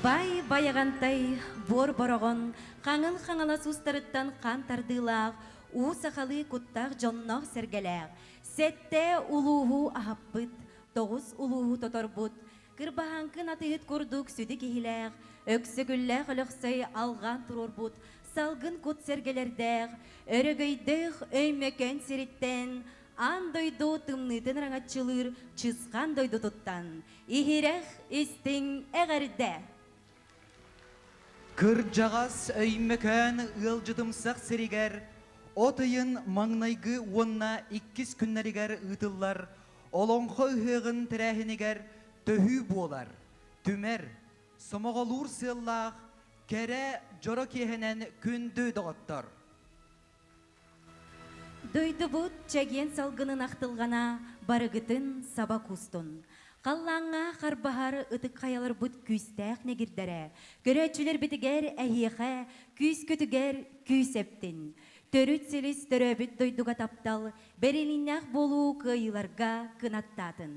Бай баяғантай бор борогон, қаңын қаңала сустарыттан қан тардылақ, у сақалы куттақ жоннақ сергеләқ. Сетте улуғу ахаппыт, тоғыз улуғу тоторбут, кырбаханкын атыхыт курдук сүді кехиләқ, өксігілләқ өліқсай алған тұрорбут, салгын кут сергелердәқ, өрігейдіқ өймекен серіттен, ан дойду тымнытын раңатчылыр, чысқан дойду туттан, ихирех истің әғәрді. Кыр жағас өймекән ылжыдымсақ серигер, отыйын маңнайгы онна 2 күннәрігер ұтылар, олонқы үхіғін тірәхінігер төхі болар. Түмер, сомағалур сыллақ, кәрі жора кехенен күнді доғыттар. Дойды бұд чәген салғынын ақтылғана барығытын сабақ ұстын. Қаллаңа қарбағары ұтық қаялар бұд күстәқ негірдәрі. Көрәтшілер бітігер әйеқі, күс көтігер күс әптін. Төріт селіс төрәбіт дойдуға таптал, бәреліннәқ болу қыйларға қынаттатын.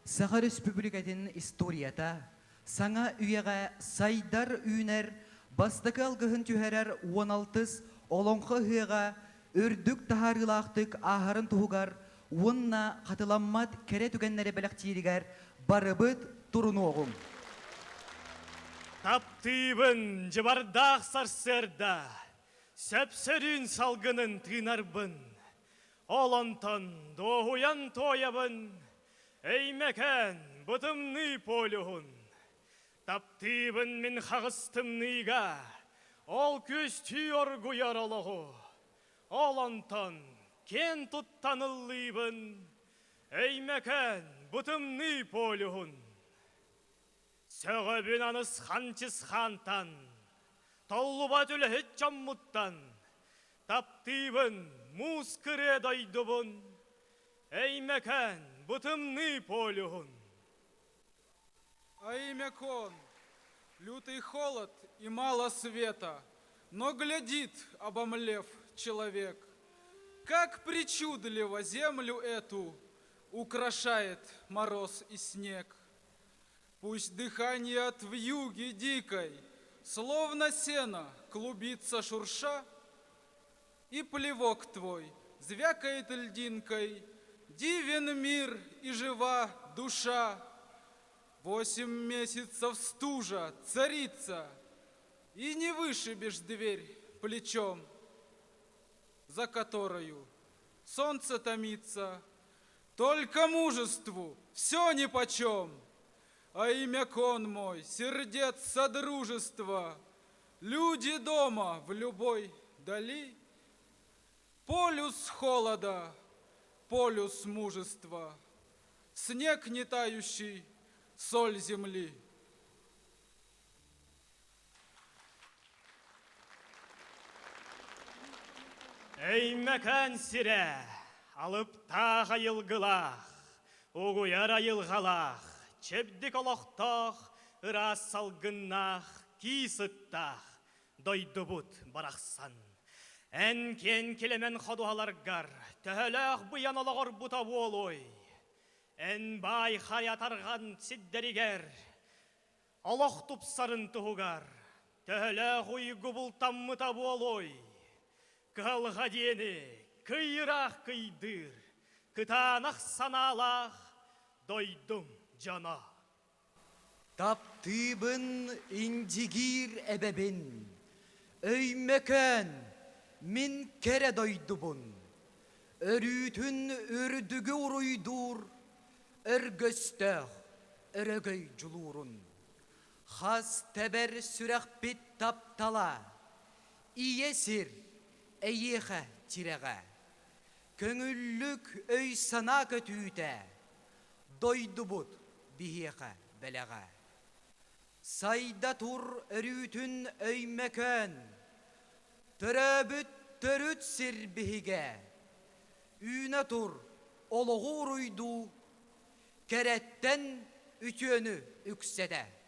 Сағар Республикатын историята, саңа үйеға сайдар үйінер, бастықы алғығын түйерер 16 олонқы үйеға үрдік тахарылақтық ағарын тұғығар, онна қатыламмат кәрі түгеннері бәліқтейдігер барыбыт тұруны оғым. Таптыйбын жыбардақ сарсерда, сөпсөрін салғынын тынарбын, олантан доғуян тоябын, әймәкән бұтымны полюғын. Таптыйбын мен қағыстымныйға, ол көз түйор ғuyar олығы, олантан кен тұттаныллыйбын, әймәкән бұтымны полюғын. Сөғөбін аныс қанчыз қантан, толлыба түліхет жаммыттан, таптыйбын мұз кіре дайдыбын, әймәкән бұтымны полюғын. Аймякон, лютый холод и мало света, но глядит, обомлев, человек, как причудливо землю эту украшает мороз и снег. Пусть дыхание от вьюги дикой, словно сено, клубится шурша, и плевок твой звякает льдинкой, дивен мир и жива душа. 8 месяцев стужа, царица, и не вышибешь дверь плечом, за которою солнце томится. Только мужеству все нипочем, а имя кон мой, сердец содружества, люди дома в любой дали. Полюс холода, полюс мужества, снег не тающий, соль земли. Әймәкән сірә, алып тағы айылғылақ, оғыяр айылғалақ, чепдік олақтақ, ырас салғыннақ, кейсіттақ, дойды бұд барақсан. Әнкен келемен қадуаларғар, тәләқ бұян олағыр бұта болой. Ән бай хаятарған сиддерігер, олақ тұпсарын тұғығар, тәләқ ұйғы бұлтаммыта болой. Калға дені, кыйрақ кыйдыр, кытанақ саналақ, дойдым жана. Таптыбын индигир әбәбін, өймекән min kere doydubun, örütün ördügü uruydur, örgöstəğ, örögöy julurun. Xas təbər sürəq bit taptala, iyesir, əyiğə tirəğə. Köngüllük öy sana kötüytə, doydubut bihiğə bələğə. Sayda tur örütün öyməkən, töröbüt törüt sirbihige, üne tur oluğu uruydu, keretten ütünü üksede.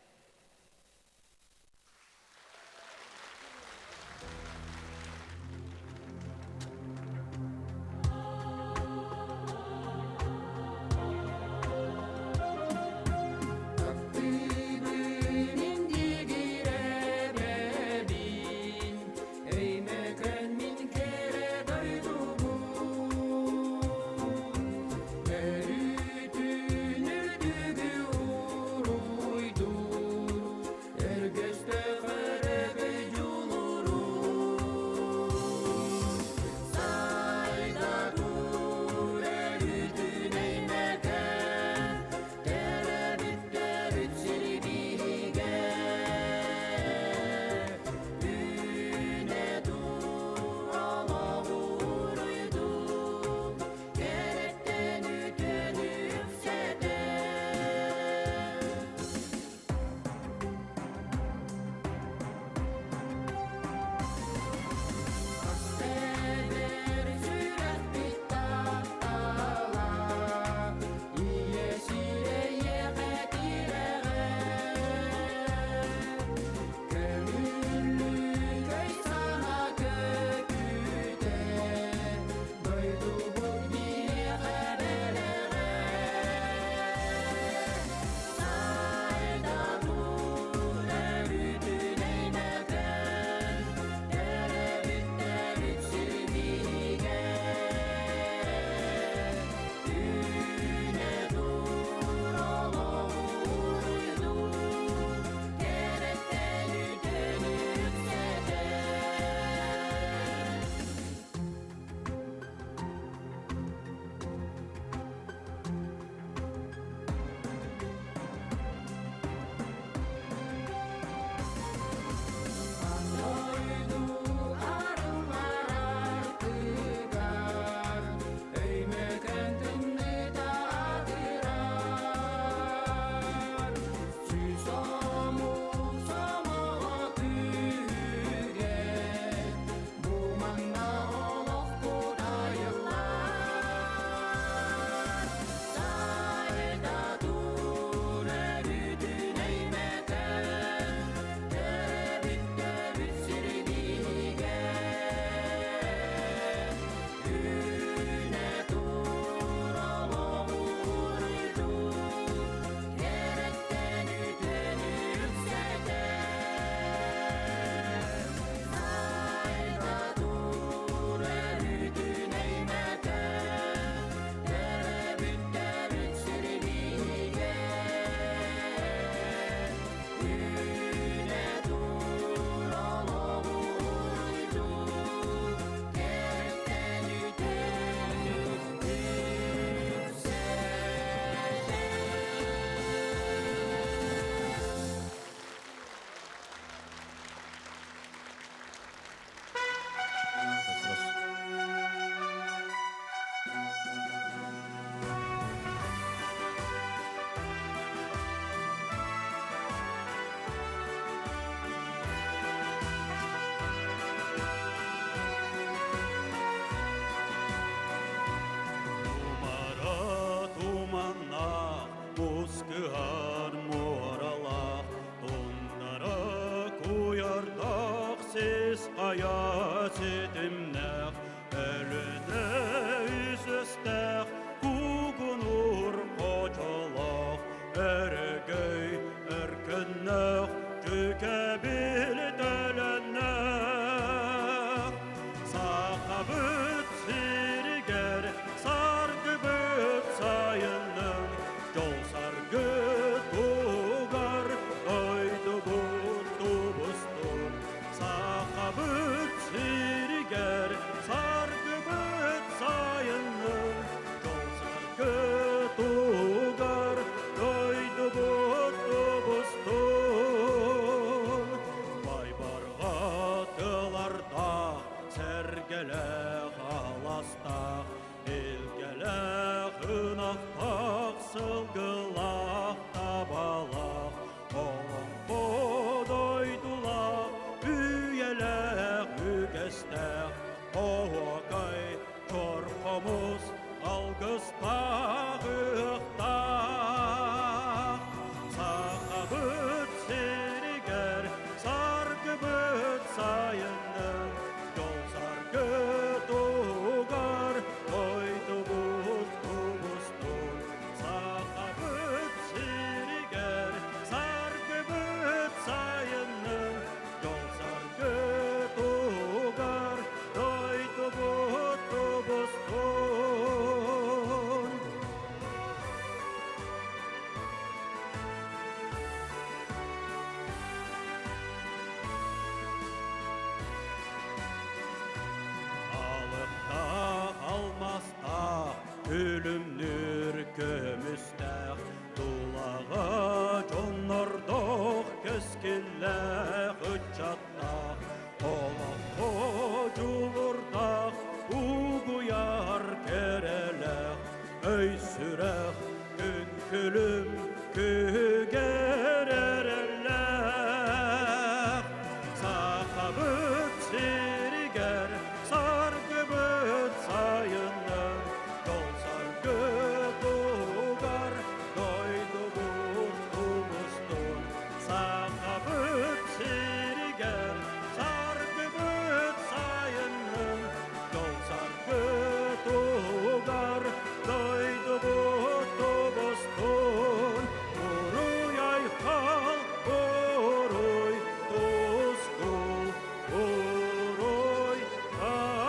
сылгылақ табалақ, олың подойдулақ, үйелек үгестек, оғай торқымыз алғыстақ ұқтақ. Сақабыт серігер, саргыбыт сайынның, жол саргыт уғар, ойды бұт тұбыстың. Сақабыт серігер, саргыбыт сайынның, жол саргыт уғар, ойды бұт тұбыстың. Алықтақ, алмастақ, өлімнір көмістақ, тулаға жоннардық, кескілләқ үтчаттақ, олақ қожулырдақ, уғыяр кереләқ, өй сүрәқ, күн күлім, күгеререләқ. Сақабыт серігер, саргыбыт сайынның, жол саргыт уғар, дойды бұт тұбыстың. Сақабыт серігер, саргыбыт сайынның, жол саргыт уғар, дойды бұт тұбыстың. Уруй айқал, уруй тұзқыл, уруй айқал.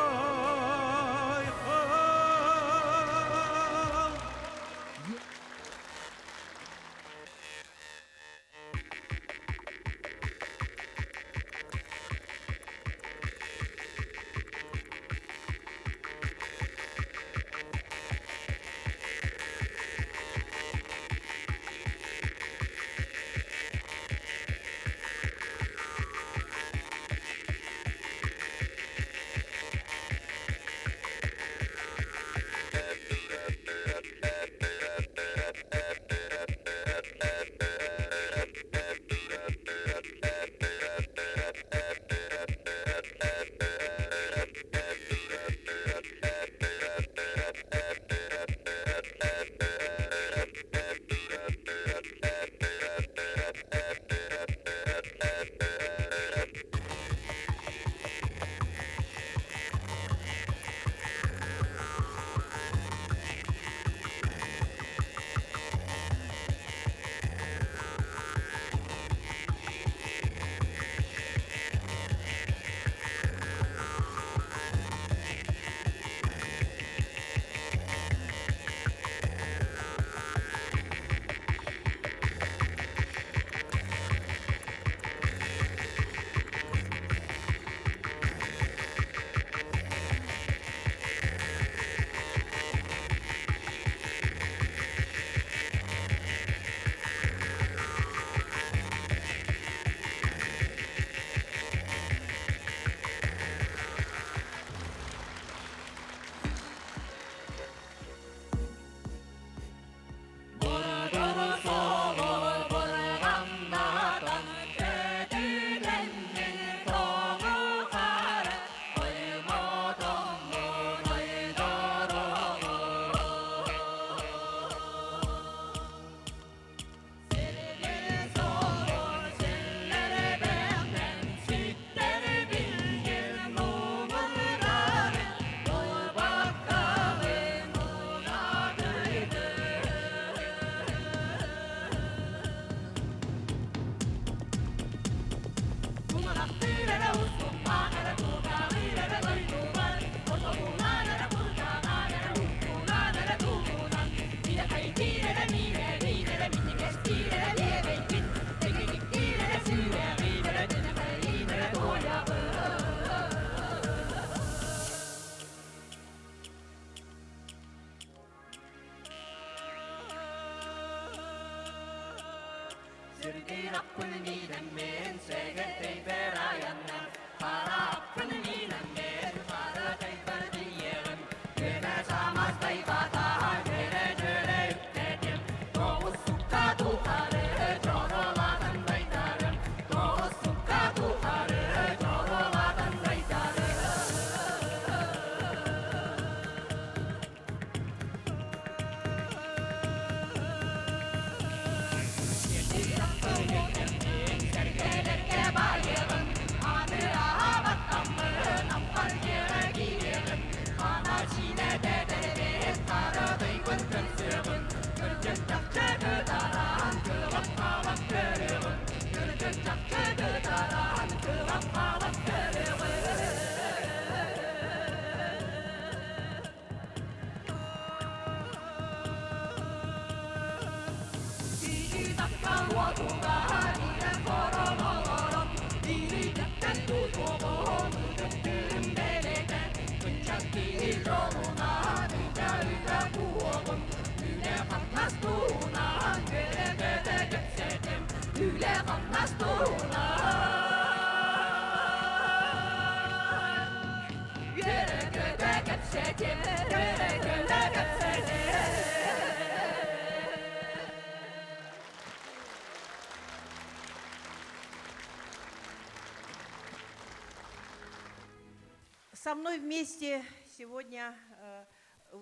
Со мной вместе сегодня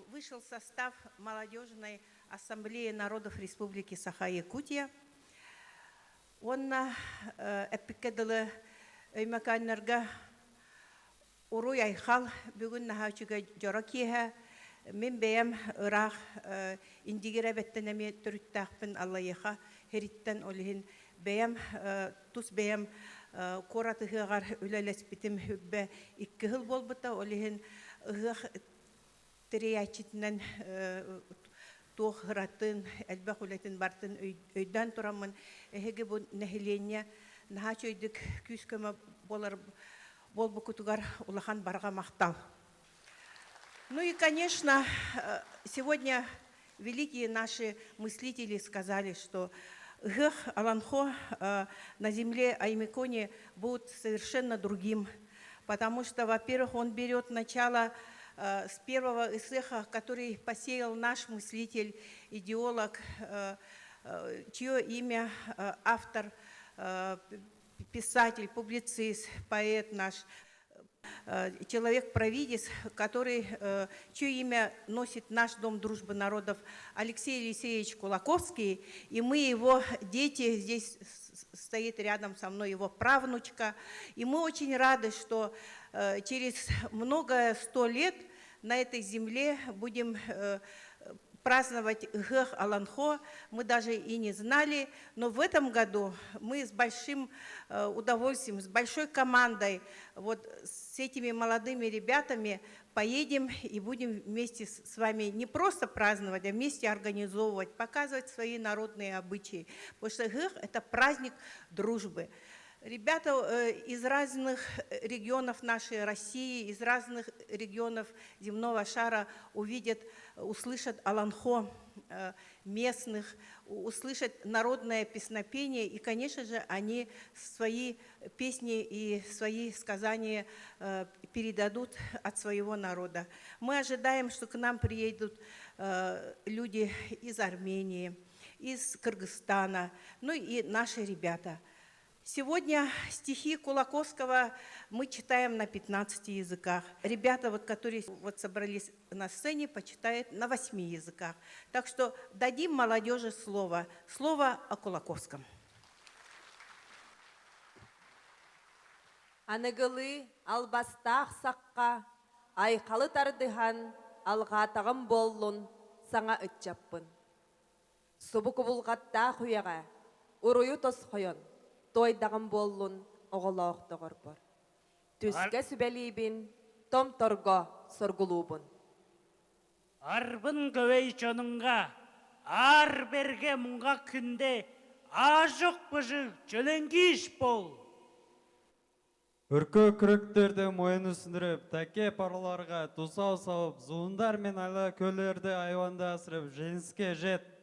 вышел состав молодежной ассамблеи народов Республики Саха-Якутия. Он эпикедалы өймәкәннәргә уруй айхал бүгін нахачыга жора киһә. Мен бәям ырах индигере беттенеме түрттәхпин Аллаһа хериттен олиһин бәям тус бәям коратыгар үлелес битим хүббе 2 ел болбыта олиһин ыгых тириячитнен тух ратын әлбә хүлетин бартын өйдән турамын эһеге бу нәһиления нахачыйдык күскәмә болар болбу кутугар улахан барга мактал. Ну и, конечно, сегодня великие наши мыслители сказали, что гэх Аланхо на земле Аймеконе будет совершенно другим, потому что, во-первых, он берет начало с первого эсэха, который посеял наш мыслитель, идеолог, чье имя автор, писатель, публицист, поэт наш, человек-провидец, чье имя носит наш Дом дружбы народов Алексей Елисеевич Кулаковский, и мы его дети, здесь стоит рядом со мной его правнучка, и мы очень рады, что через много 100 лет на этой земле будем праздновать Гэх Аланхо. Мы даже и не знали, но в этом году мы с большим удовольствием, с большой командой, вот с этими молодыми ребятами поедем и будем вместе с вами не просто праздновать, а вместе организовывать, показывать свои народные обычаи. Потому что Гэх – это праздник дружбы. Ребята из разных регионов нашей России, из разных регионов земного шара увидят, услышат Аланхо местных, услышат народное песнопение, и, конечно же, они свои песни и свои сказания передадут от своего народа. Мы ожидаем, что к нам приедут люди из Армении, из Кыргызстана, ну и наши ребята. Сегодня стихи Кулаковского мы читаем на 15 языках. Ребята, которые собрались на сцене, почитают на 8 языках. Так что дадим молодежи слово о Кулаковском. Анығылы албастақ саққа, айқалы тардыған, алғатағым боллун, саңа үтчаппын. Собуку булғатта хуяға, уруyu тос хойон. Тойдағым боллун оғылауқты ғырбыр. Түске сүбәлейбін, том торға соргулубын. Арбын көвей чоныңға, ар берге мұңға күнде, ажық бұжық жөленгіш бол. Үркі күріктерді мойыны сүндіріп, тәке параларға тұсау сауып, зуындар мен айла көлерді айванда асырып, женіске жет.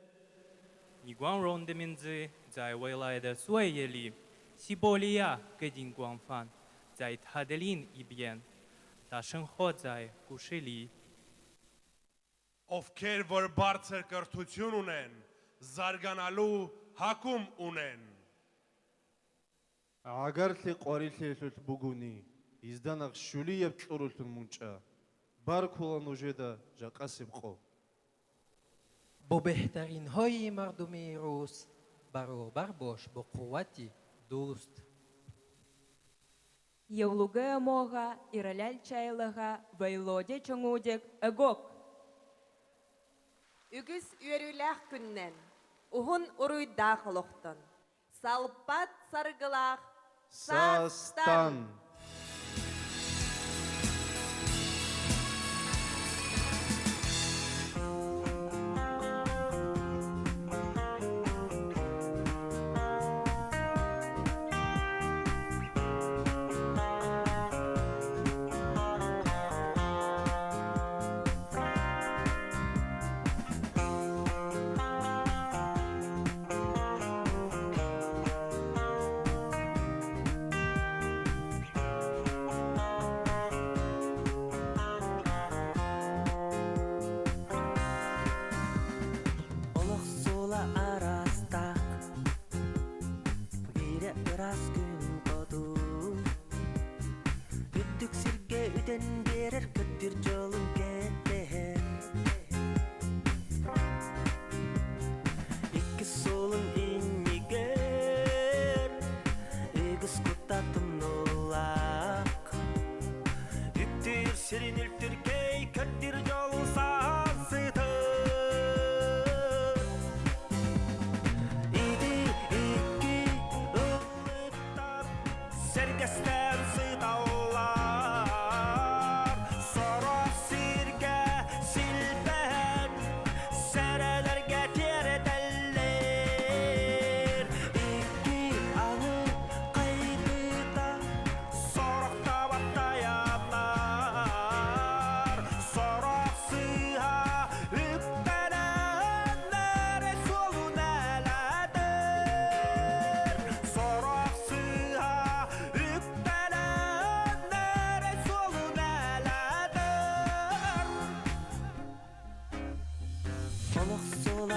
你光荣的名字在未来的岁月里，西伯利亚更加广泛，在他的另一边，他生活在故事里。 Ովքեր որ բարձր կրթություն ունեն, զարգանալու հակում ունեն։ Ագարլի ყորիլի լուտ բուգունի, իզդանաղ շուլի և ճուրուլտուն մունճա, բարքուլան ուժեդա ժակասիմ խո։ با بهترین های مردمی روز برابر باش با قوتی دوست. Евлуга мога ираляль чайлага вайлоде чоңудек эгок. Үгіз үйеріләқ күннен, ұғын ұруйда қылықтын. Салпат сарғылақ, Састан.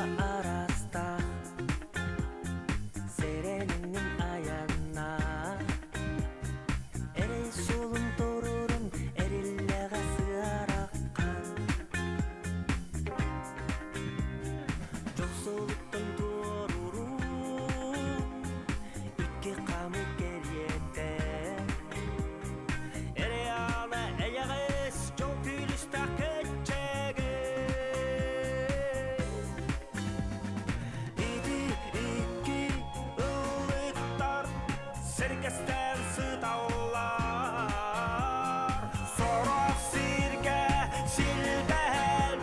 араста серенеңнің аяна эрей сулун турурун эриллеға сыараккан жоксулуктан турурун икки камы кериете эрей ана эягес жол күлүста кетчеге Serkesten sıdallar Sorak sirke silben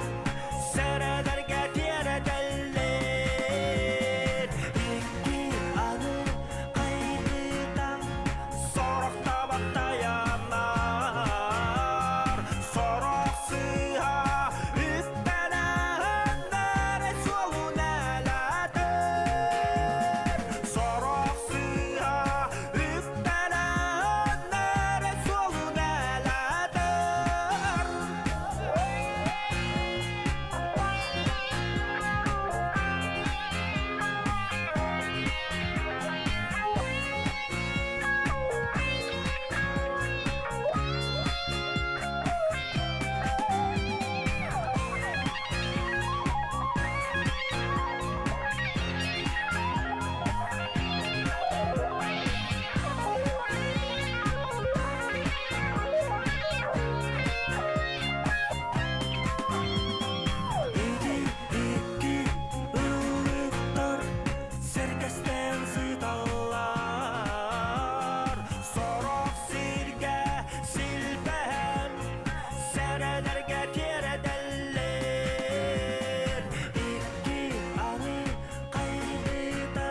Serelerge diyeredeller İki anı kaygıda Sorakta battayanlar Sorak sıha üppenenler Solun eledir Sorak sıha Serkesten sıdallar Sorak sirge silben Serelerge diyeredeller İki anı kaygıda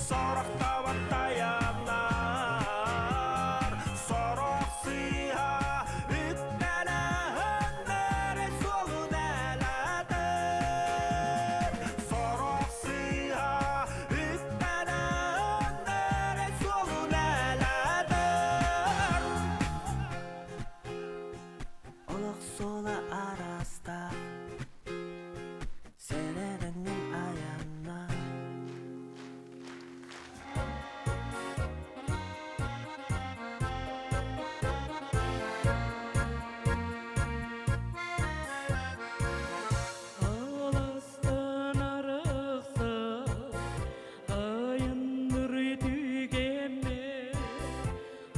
Sorakta battayanlar Sorak sıha üttenenler Solun eledir Sorak sıha üttenenler Solun eledir Olak sola arasta Serenengin ayağına Аластан арықса, айын нұры түйгеме,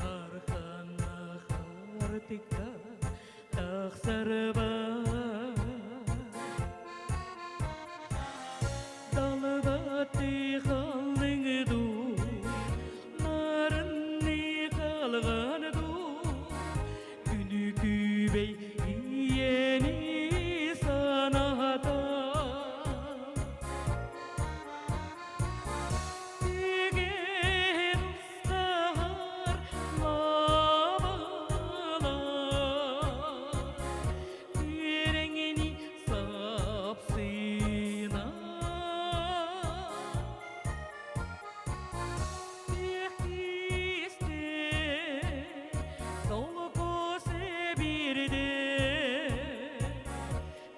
арқана қартықта тақсары бар. Далы баты қалың ду, нарынны қалған ду, күні күбей иені саната. Деген ұстар лабалар, тереңіне сапсына. Тектісте сол көсе бірде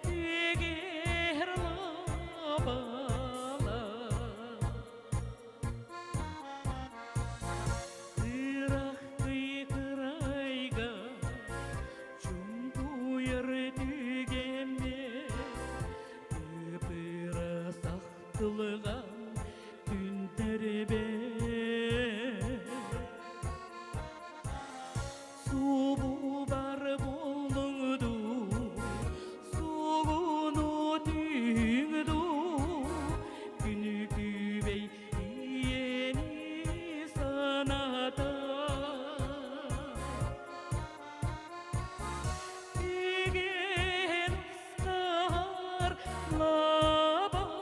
тегер лабалар. Сырақты қырайға чүмпуйыр түйгеме Үпірі сақтылыған түн тәрбе Субу бар болыңду Суғыну түйіңду Күні күбей иені саната Деген ұстар лабалар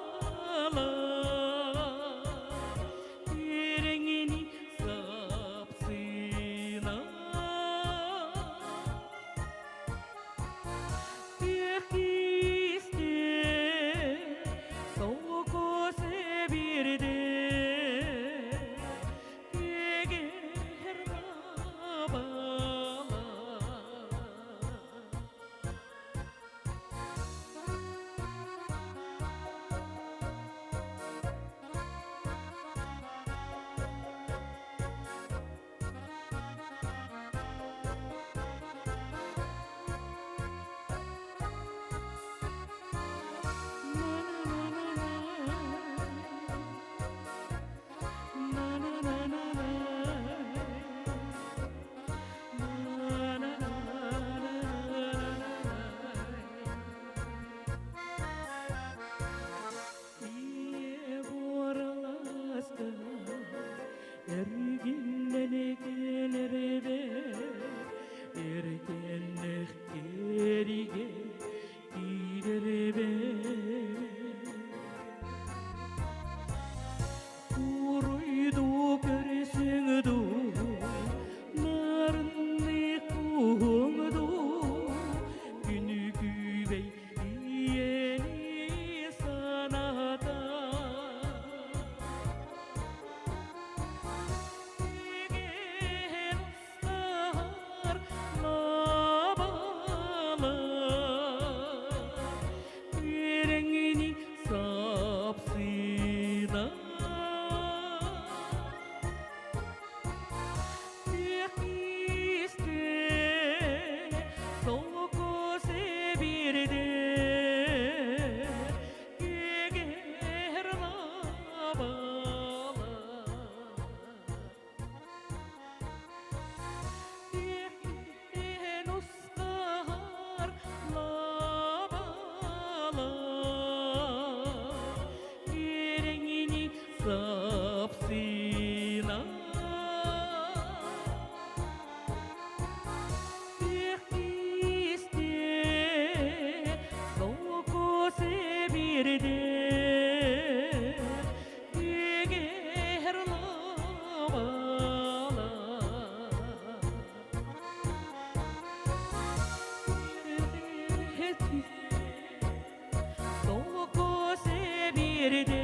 жерде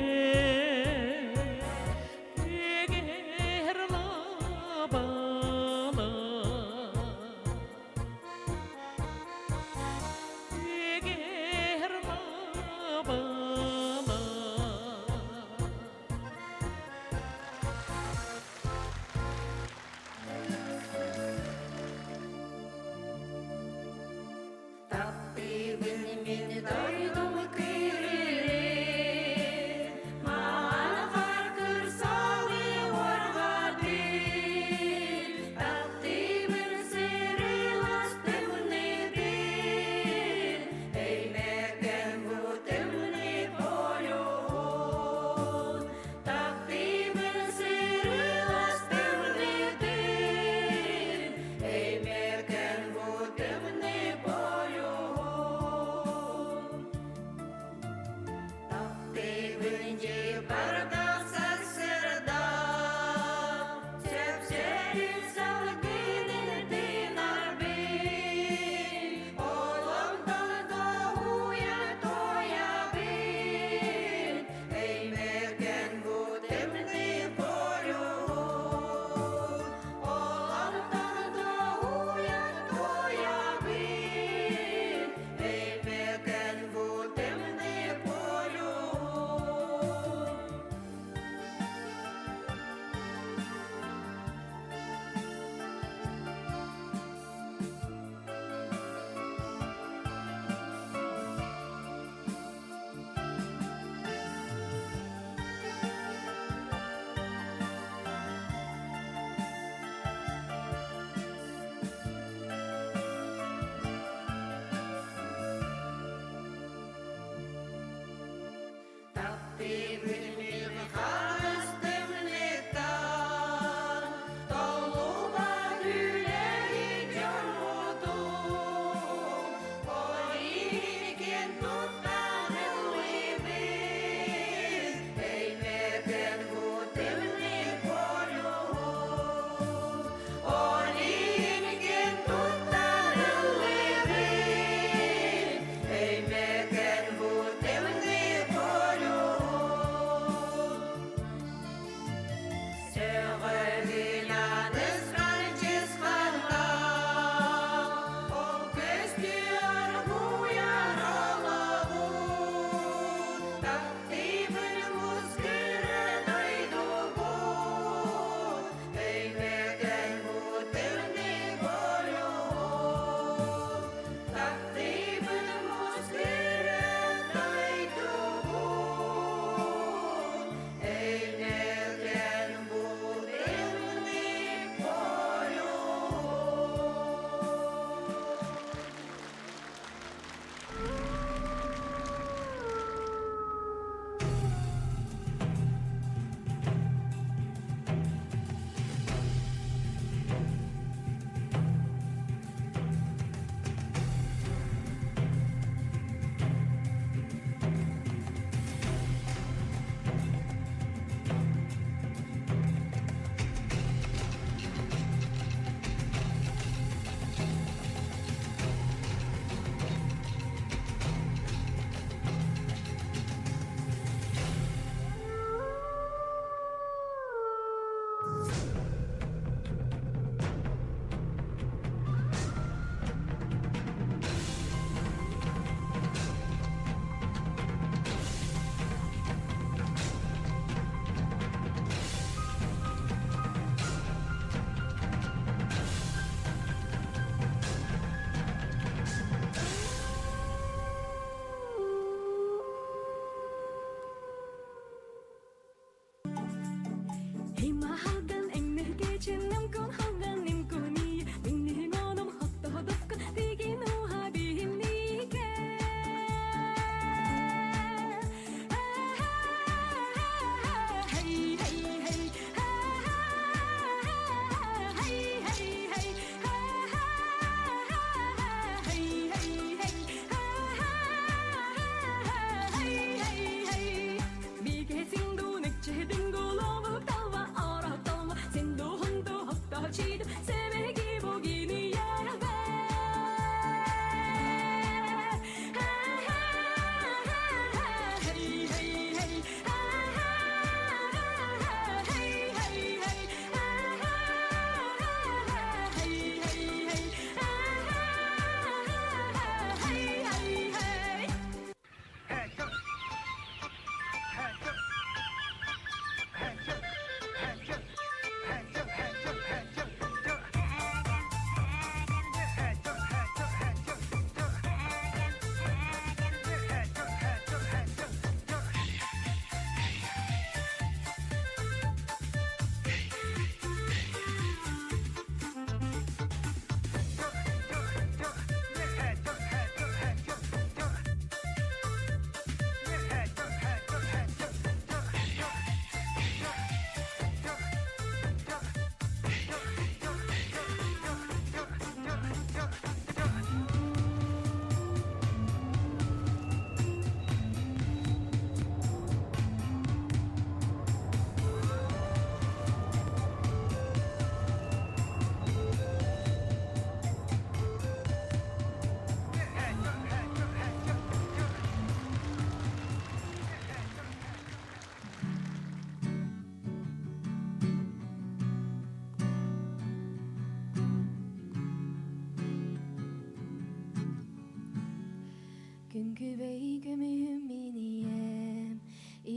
егер лабала егер лабала Таппи мені дойдум кире,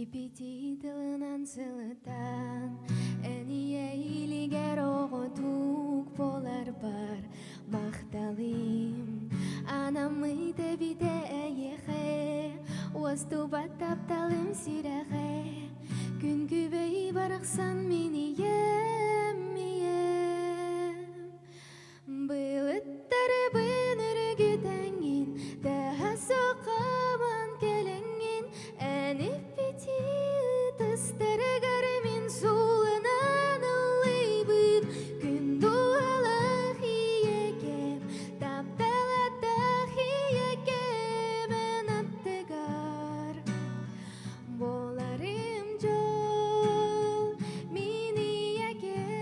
Ипити тылынан сылытан, әние илигер оғытук болар бар, мақталым. Анамы дәбиде әйеғе, уасту баттапталым сирәғе, күн күбей барықсан мені Былыттары быныр күтәңін, тәға соқаман кәләңін, әніп беті тұстары ғарымын суылынан ұлайбын, күн дуалақ иекем, тапталатақ иекем, әнаттығар. Боларым жол, мен иекем,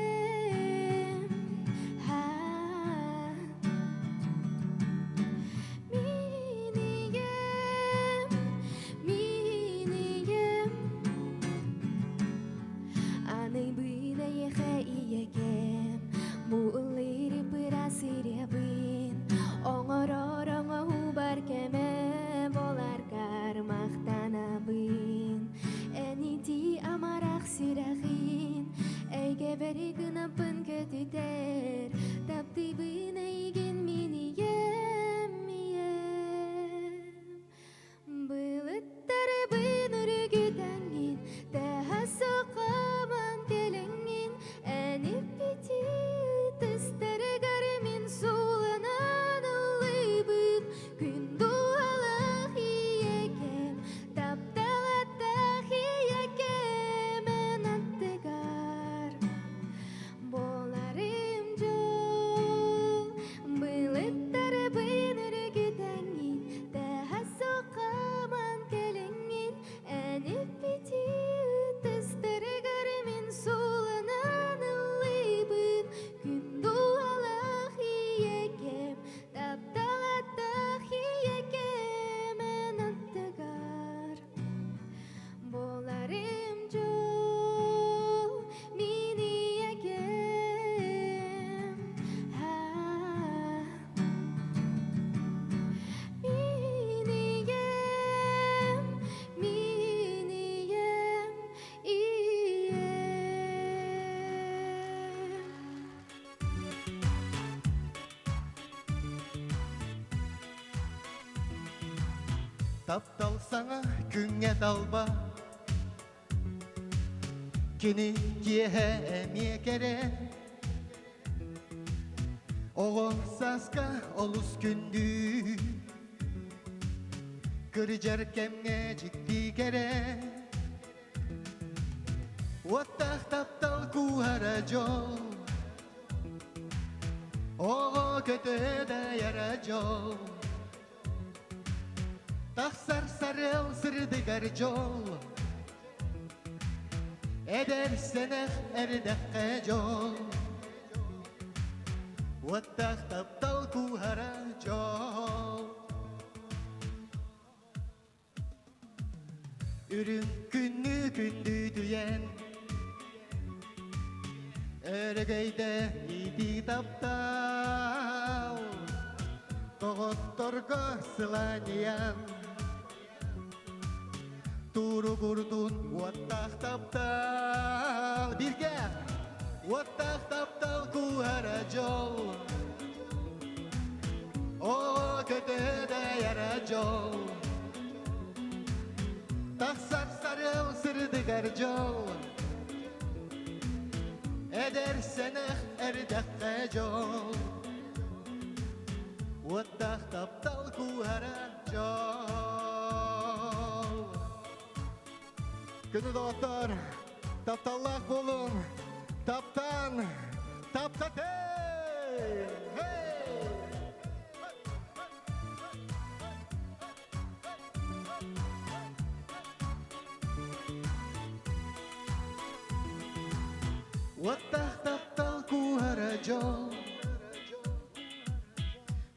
Бәрі гынапын көтітер, тапты бын әйген мен ием. Былыттары бын үрі күтәңін, тәға соқаман кәләңін, әніп беті тұстары ғарымын суылынан ұлайбын, күн дуалақ иекем, тапталатақ иекем, әнаттығар. Боларым жол, былыттары бын үрі күтәңін, тәға соқаман кәләңін, әніп беті тұстары ғарымын суылынан ұлайбын, күн дуалақ иекем, тапталатақ иекем, әнаттығар. Боларым жол, мен иекем, Таптал саңа күңе талба, кені кеhe әме кере, оғын сасқа олыс күнді, кіржер кемге жікті кере, оттақ таптал куhara жол, оғы көті дә яра жол. Тақсар сарел сырдығар жол, әдер сенәқ әрдәққа жол. Оттақ таптал куhara жол. Үрін күнні күнді түйен, әргейді иді таптал, тоғытторға сыланиян. Туру курдун уаттақ таптал, бірге уаттақ таптал куhara жол, о көті дә яра жол. Тақсар сарел сырдығар жол, әдер сенәқ әрдәққа жол. Уаттақ таптал куhara жол. Күні доғаттар, тапталлақ болын, таптан, таптатей! Уаттақ таптал куhara жол,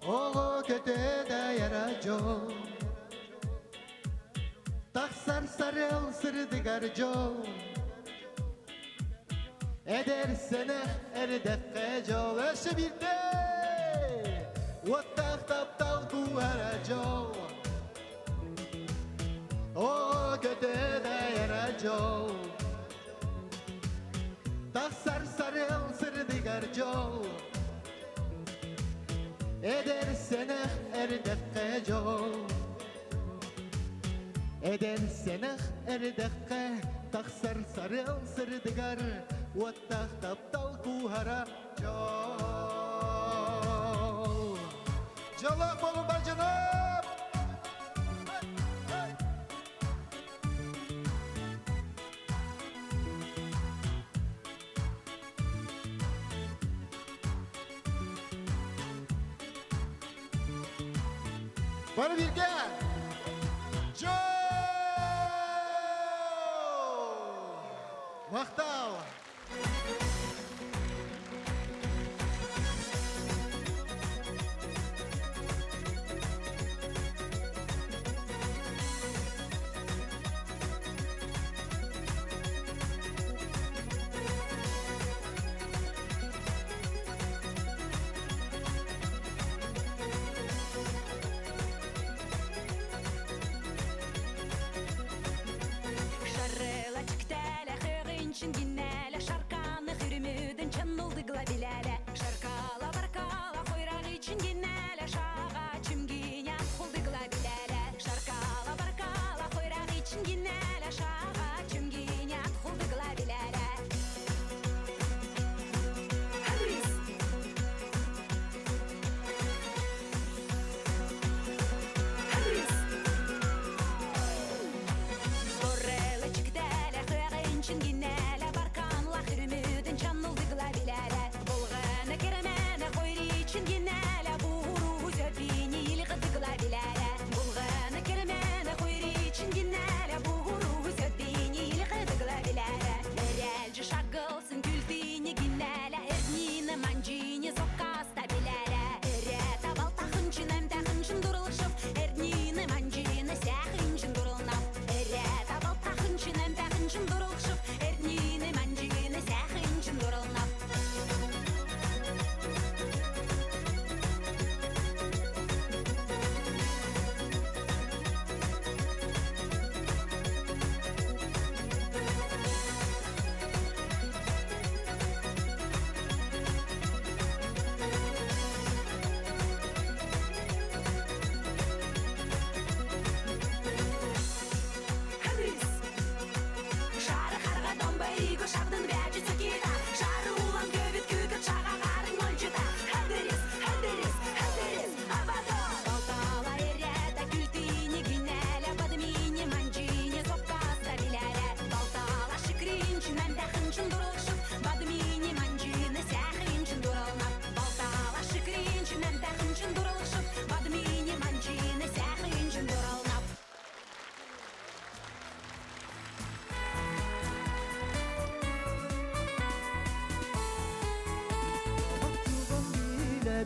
оғы көті дә яра жол. Тақсар сарел сырдығар жол, әдер сенәқ әрдәққа жол. Өші бірде, оттақ таптал куhara жол, о көті дә яра jol Taksar sarıl sırdıgar jol Edersene erdekke jol Edersene erdekke Taksar sarıl sırdıgar Wattah taptal kuhara jol Jolak bolun barcanap Bana bir gel. Joe! Maqtav.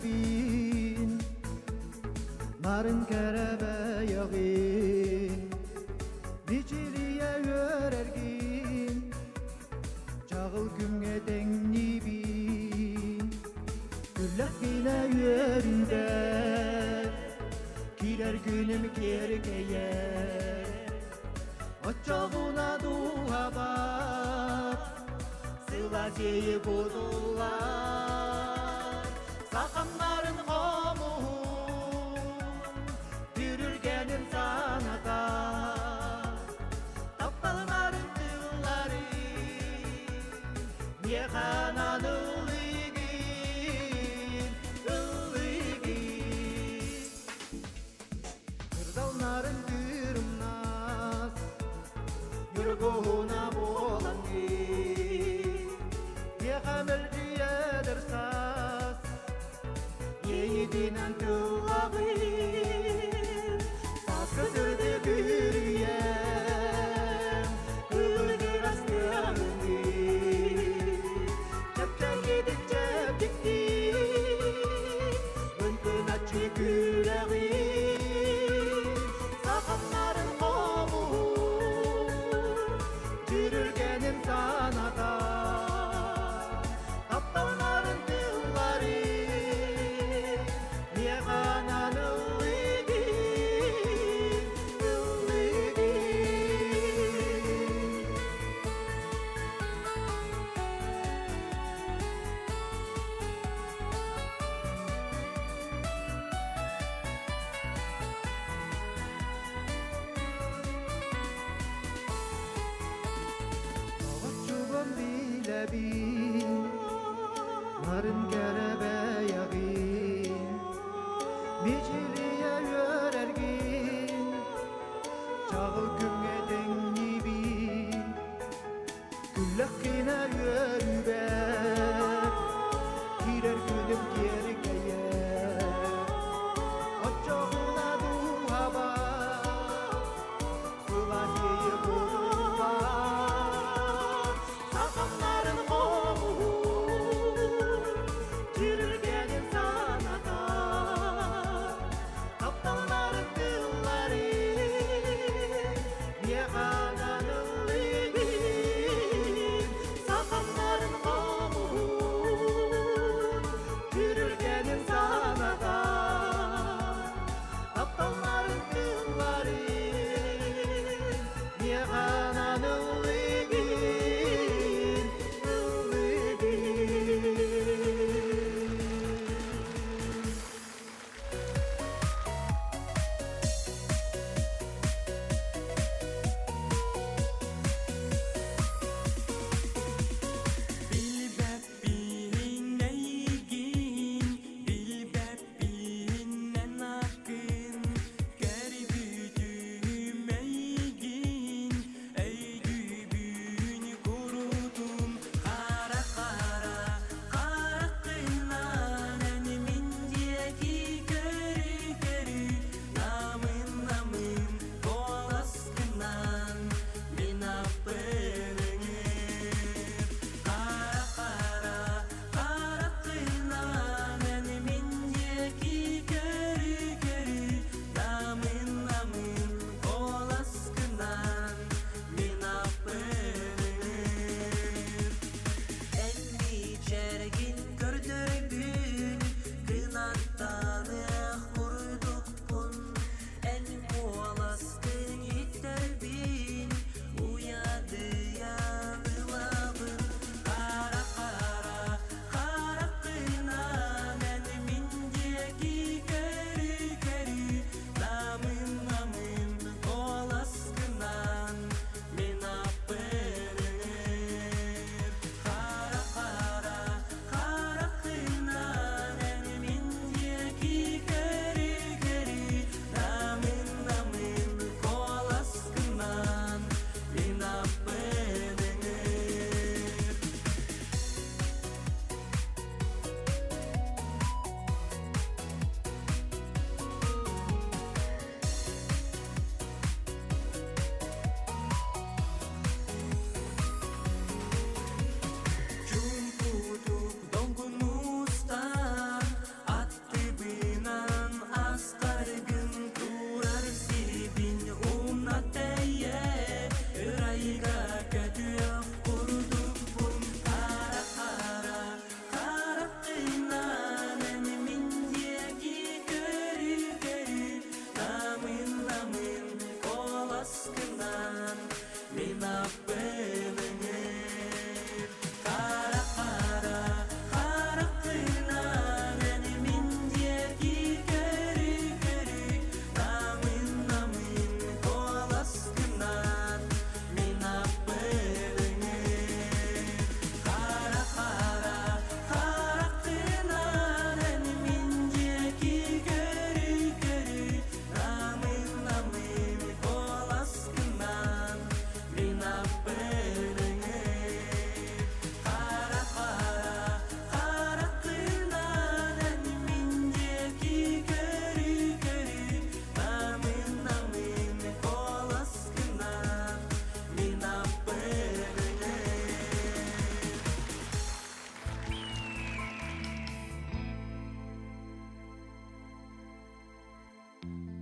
bin Narın kerebe yağin Niciliye yörergin Çağıl kümge denni bin Güllek yine yöründe Kiler günüm kerkeye Açağına duha bak Sıla zeyi bozular Sakanların komuğun Yürürgenin sanata Taptalların tılları Niye kanan ılligin Illigin Kırdalların dürümnaz Yürguna bolan Niye kamil diyedir saz Yedinen tılağın Saz kısırdı gürüyen Kılgır aslanı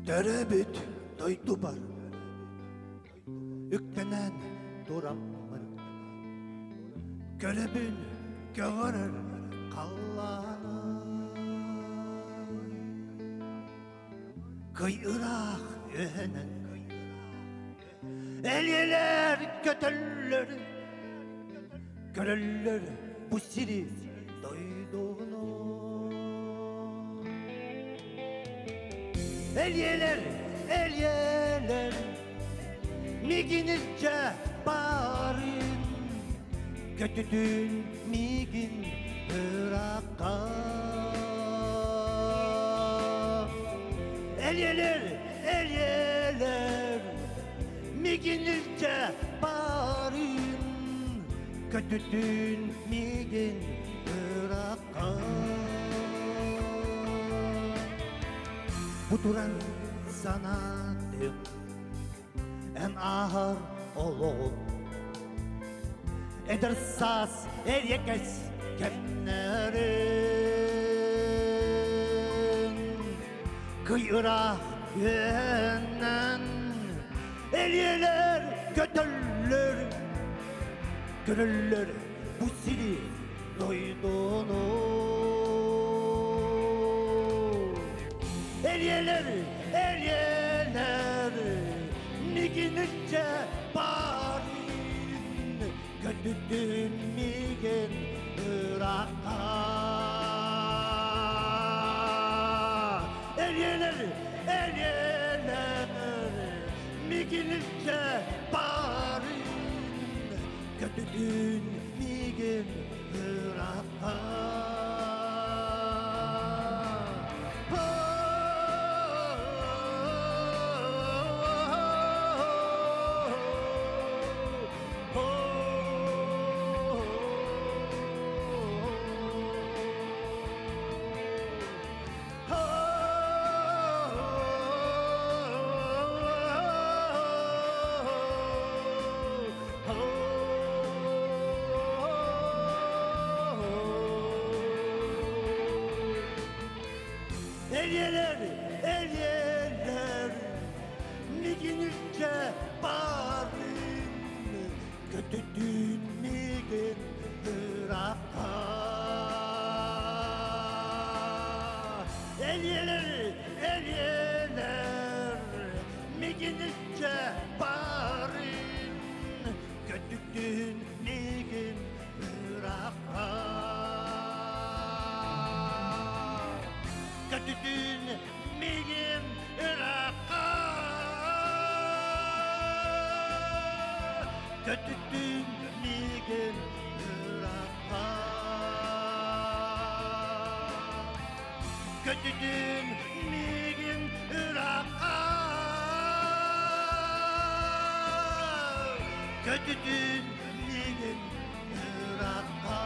Döröbüt doydu bar. Üktenen duramın. Köröbün göğürür kallanı. Kıyırak öhenen. Elyeler kötüller. Görürler bu siri doyduğunu. Elyeler, elyeler, miginizce bağırın, kötüdün migin Irak'a. Elyeler, elyeler, miginizce bağırın, kötüdün migin Irak'a. Bu duran sanadım en ağır olup eder saz er yekes kemlerin kıyırak yönen elyeler kötüller görürler bu siri doyduğunu. Elyeler, elyeler, miginizce bağırın, kötüdün migin Irak'a. Elyeler, elyeler, miginizce bağırın, kötüdün migin Irak'a. Elyeler, elyeler, miginizce bağırın, kötüdün migin Irak'a. Elyeler, elyeler, miginizce bağırın, kötüdün migin Irak'a. Kötüdün migin Irak'a. Kötüdün migin Irak'a. Kötüdün migin Irak'a. Kötüdün migin Irak'a.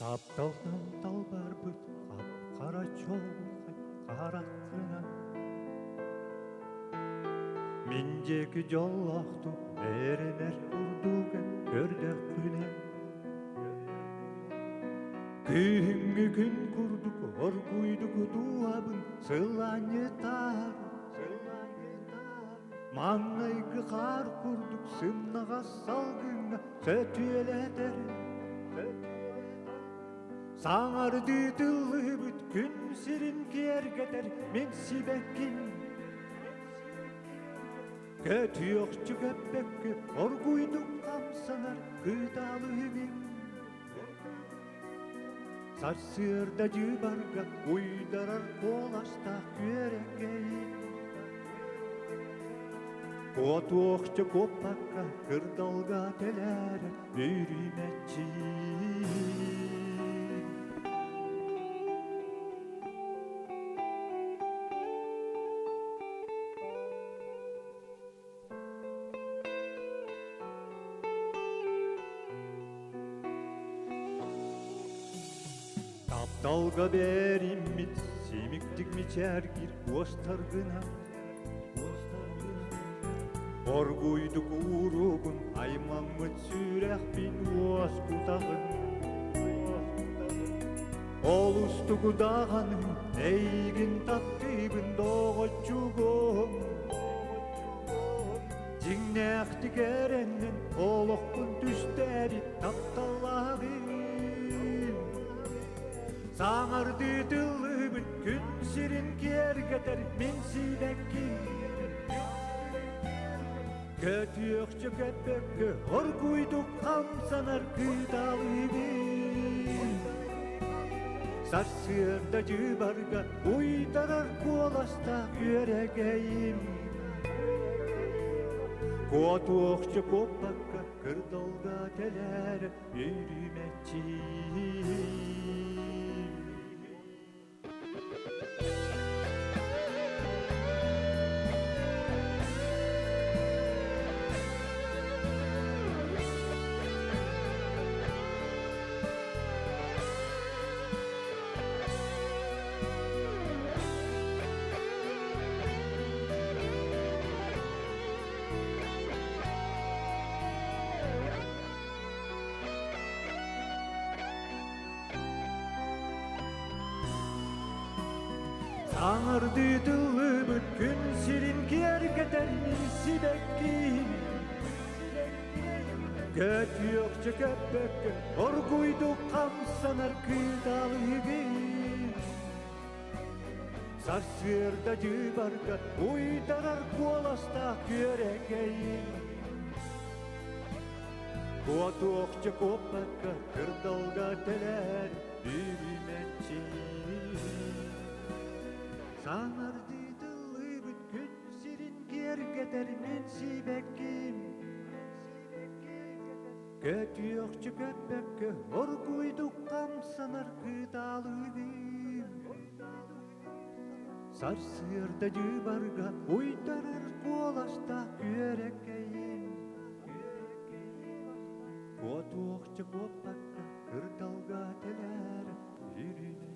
Тапталдан талбар бүт қап қара чолғай қараққына Мендегі жолақты әрінер ұрдуға көрдік күні Күнгі күн күрдік оргуйдық дуабын сыланы тар Маңайғы қар күрдік сымнаға салғыңа сөтүелетер Саңарды тылы бүт күн сирин кергетер мен сибеккин Көтü yoqçu köpekki orguyduk kamsanar gıdalı min Saç sığırda cıbarga uydarar kolaşta kürekeyin Kotu okçu kopakka kırdalga telere yürümetçiyin Dalga berimit, simiktik mi çergir, ostargına Orguyduk urugun, aymamıt sürek bin oskutağın Olustugu dağanın, eygin taktibin doğuçugun Cinnektik erenin, olukkun düşteri taptalağın Sağırdı dıllı gün sirin kergeter min sidekkin Kötü yokçu köpekki orguyduk kamsanar gıdalı bin Saç sığırda cıbarga uydarar kolasta yüreğim Kotu okçu kopakka kırdalga teler yürümetçiyim Sağırdı dıllı gün sirin kergeter min sibekkin Kötü yokçu köpekki orguyduk kamsanar gıdalı bin Sarsırda cıbarga uydarar kolasta kürekeyin Kotu okçu kopakka kırdalga teler yürümetçiyin Sağırdı dıllı gün sirin kergeter min sibekkin Kötü yokçu köpekki orguyduk kamsanar gıdalı bin Sarsırda cıbarga uydarar kolaşta kürekeyin Kotu okçu kopakka kırdalga teler yürümetçi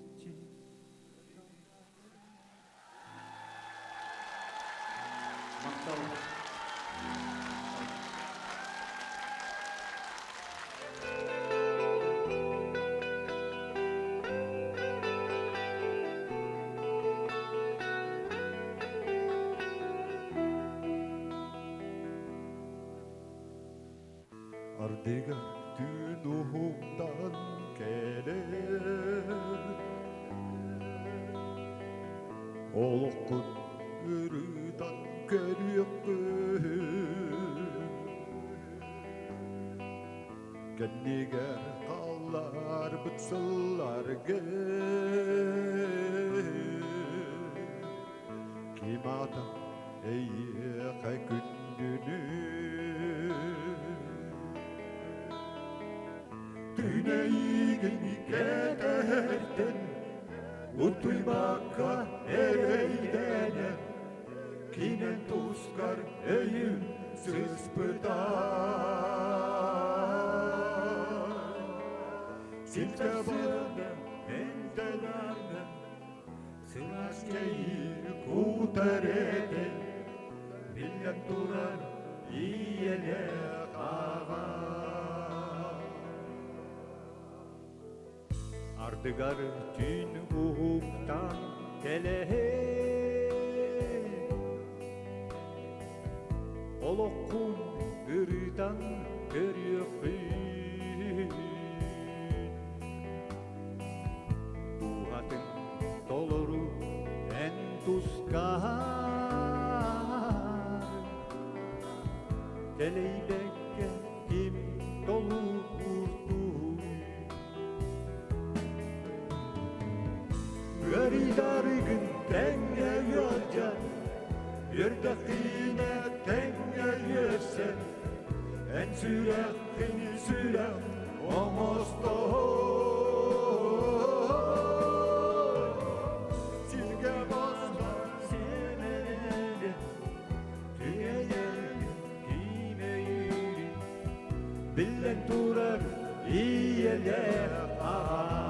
Ardega tünuhumdan gelir Olukkun ürüdan görüyükkün Genniger kallar bıtsıllar Kim adam eyyeğe gündünü Tüneygin kederden Utuymakka ereydene Kinen tuskar eyün sıspıdan Silke bana entelerden Sıraskeyi kutarede Millet durar iyele kağa Ardıgar tün uğuktan kelehe Olokun gırdan görüyor Buhatın doloru en tuskar Keleybekke kim dolu kurdu Göridargın tenge yolcan Yurdakine tenge yersen En sürekini sürek omostor Silge bastan senede Tüyeyen kime yürü Billen durar iyiler ağa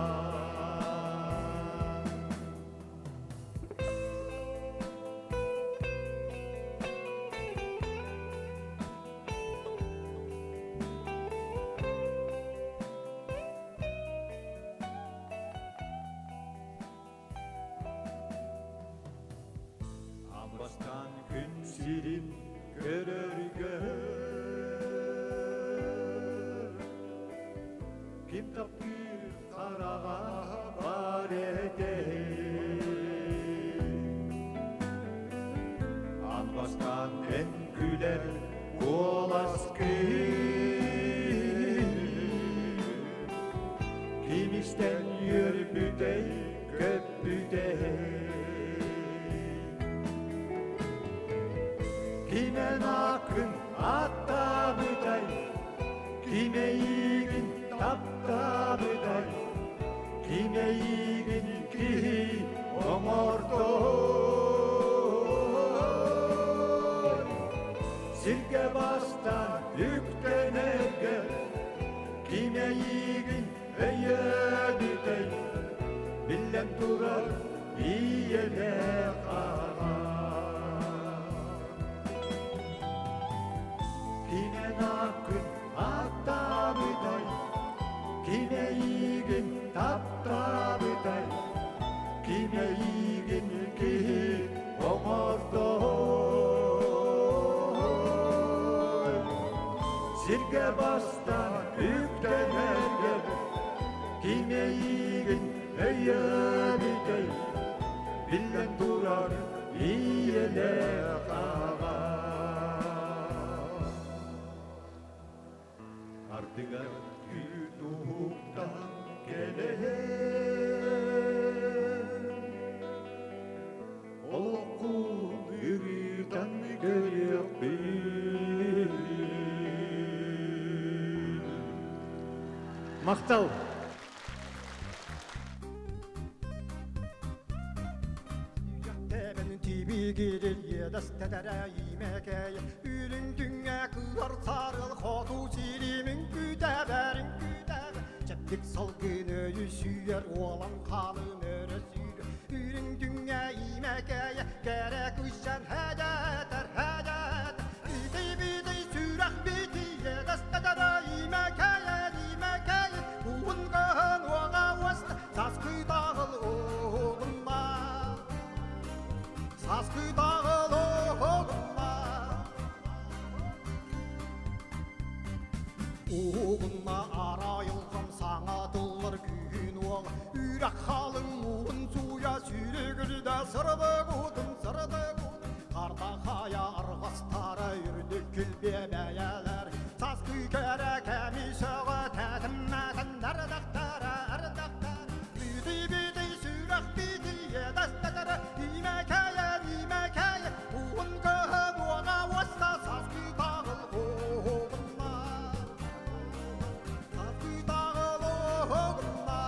Ambastan gün sirin görürgö Kitap bir karağa var ede Ambastan en güler kolaskı Kim isten yürübüdey köpüdey Kime nakın atta bıday Kime yiğin tapta bıday Kime yiğin ki omortor Sirke bastan yükten erger Kime yiğin eye bıday Billen durar iyele kağa Kime nakın atta bıday Kime yiğin tapta bıday Kime yiğin ki omortor Sirke bastan yükten erger Kime yiğin eye bıday Billen durar iyele kağa Ardıgar günluktan gele Olokun yürüden görüyor Maktal Tebenin tibi gelir yedas tedere yemeğe Ülün dünya kılar sarıl kodu silimin güdeberin güdeber Ceplik salgın öyle süyer olan kalın öyle süyer Ülün dünya yemeğe gerek üşen hedeter hedeter Bidi bidi sürek bidi yedas tedere yemeğe yemeğe Uğun kağın oğa vasta saskı dağıl oğlumma Saskı dağıl oğlumma Oğlumma arayılgam sana dıllar gün oğ Ürek halın oğun suya sürügülde sırdı kudum Karda kaya argastara yürüdük gül bebeyeler Saskı gerek emişağı tetimmetin erdaktara Bidi bidi sürek bidi yedestetara İmekeye Uğun kağın oğa vasta saskı dağıl oğlumma Saskı dağıl oğlumma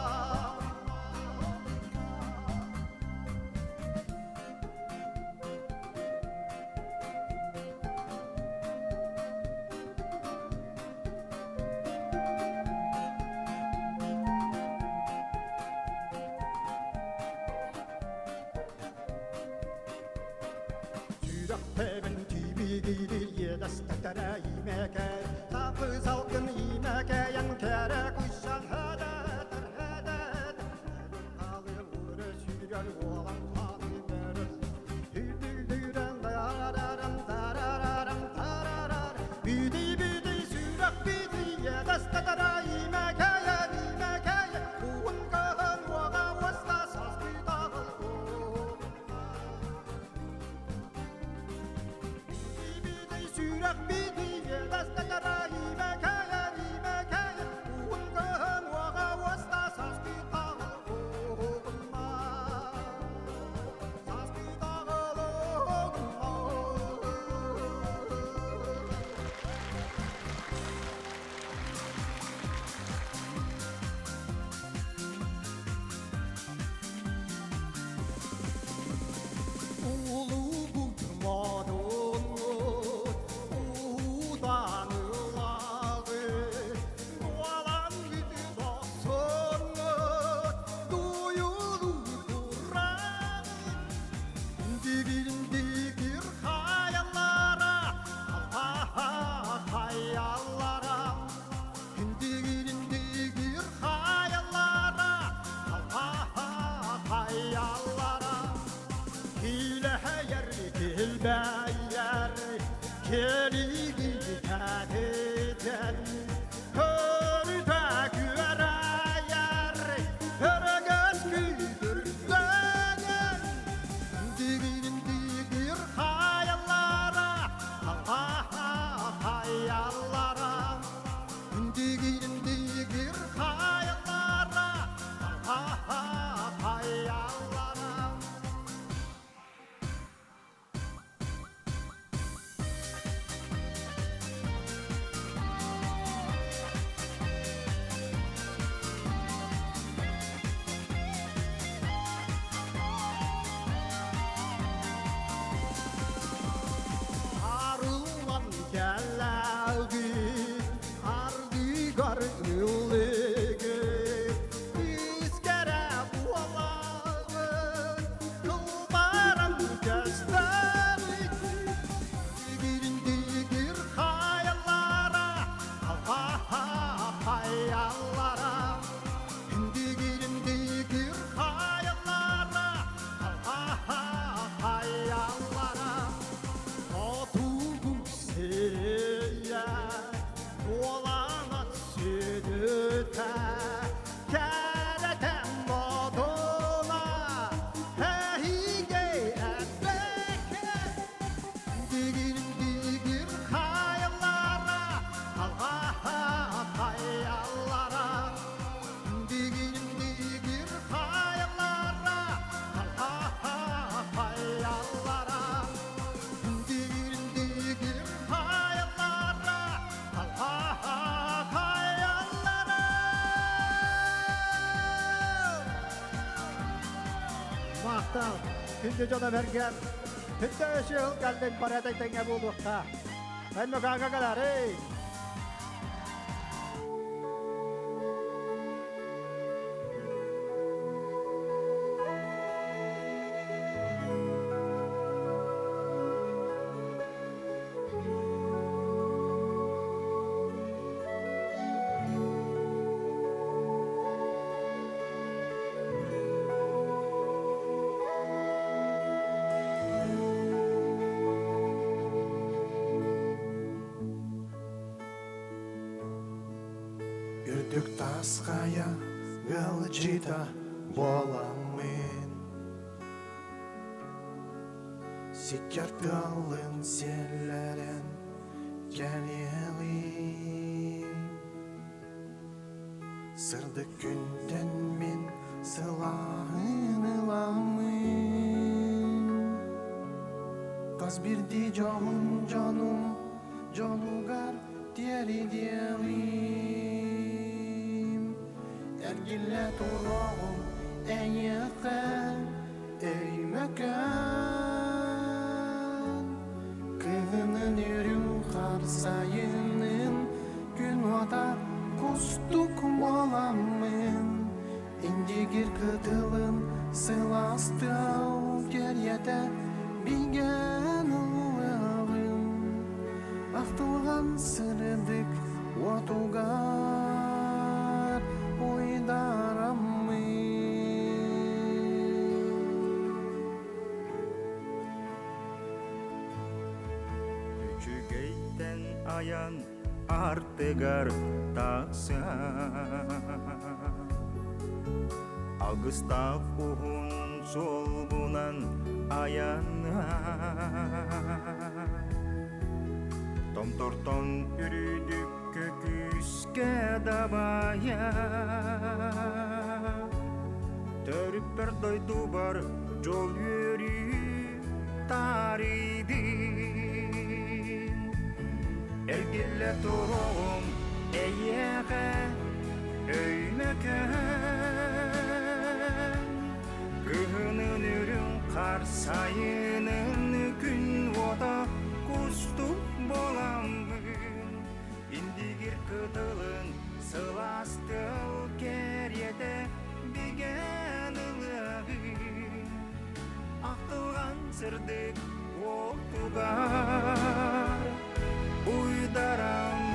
sürekten tübi gidir yedastetara imeke Sapı salgın imeke yan kere kuşan hededir hededir Kalı vuru sürüyor olan tabi verir Hüdüldüren dayararam darararam tararar Büdi büdi sürek büdi yedastetara imeke imeke Kuun kahın vaga vasta saz büdağıl Sürak bidi yedastetara imekaya imekaya Uungahan waga wasta saskitağıl oğulma Saskitağıl oğulma Ulu gutmadın Keli gideden Hörde güvereyer Hörgöz güdürden Digin digir hayallara Hayallara Digin digir hayallara Hayallara Arılan gelagi Ardigar yıllıgı İskere bualağın Kılbaran gösteri Digin digir hayallara Hayallara Digin digir hayallara Hayallara Otuğum seye Dolanat südüte Kereten moduna Hehige ebbeke Digir digir hayallara Hayallara Digir digir hayallara Hayallara Digir digir hayallara Hayallara Maqtal, күнде жона берген, күнде өшіл кәлдің барадай тәңе болуққа. Мән мүкаңа қалар, ей! Үрдік тасқая ғылжита боламын Секерталын селлерен кәлеғим Сырды күнден мен сылағын ыламын Қаз бірді жоғын жоным жонуғар тері делим Әргілі тұрағым әйіқін өймәкін Кығының үрін қарсайының күн отар құстық боламын Индигер кытылын сыластау кереті бігенің аян артыгар такса Агыстав ухун солбунан аяна Томтортон үрүдүккө күскө дабая Төрүп бер дойду бар жол өрү таридин Элгилле турум эйеге өймөкөн Күнүн үрүн кар сайынын күн ота куступ боламбын Индигир кытылын сыластыл керете биген ылыгын Ақтылған сырдык оқтугар уйдарамын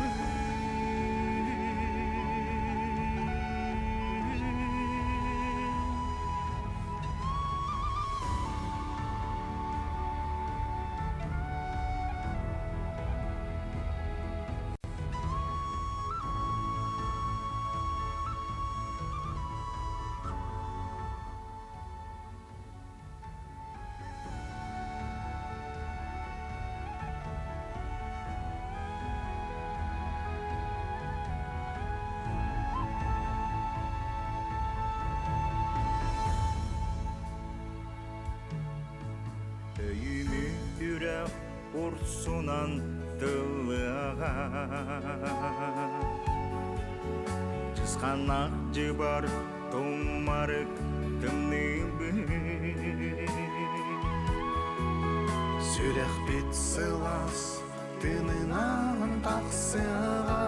Өйүмү үрек урсунан тылыга Чызганак жыбар тумарык тымныбы Сүрек бит сылас тынынан таксыга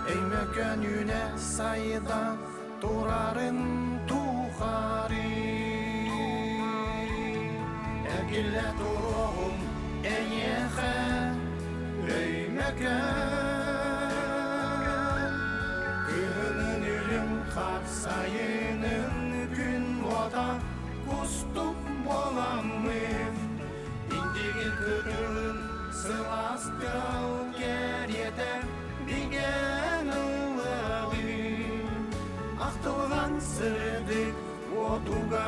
Эймөкөн үне сайда турарын тухары Әгілі тұрғым әйеқі өймөкөн Күнін үлім қарсайынын күн ота куступ боламын Индигір күтілін сыластыл кереті биген ылығын Ақтылған сырдык отуға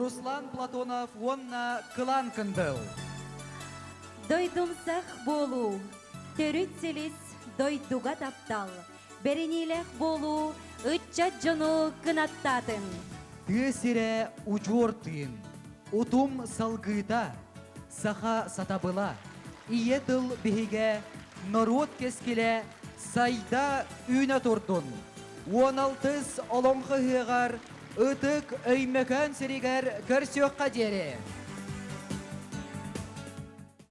Руслан Платонов онна кылан кындыл. Дойдумсах болу, төрүтселис дойдуга таптал. Беренилех болу, ытчат жону кынаттатын. Тесире учортын, утум салгыта, саха сатабыла. Иетыл бихиге народ кескеле сайда үйне турдун. 16 олонғы хығар, ытык өймекөн сиригер көрсөкка жери.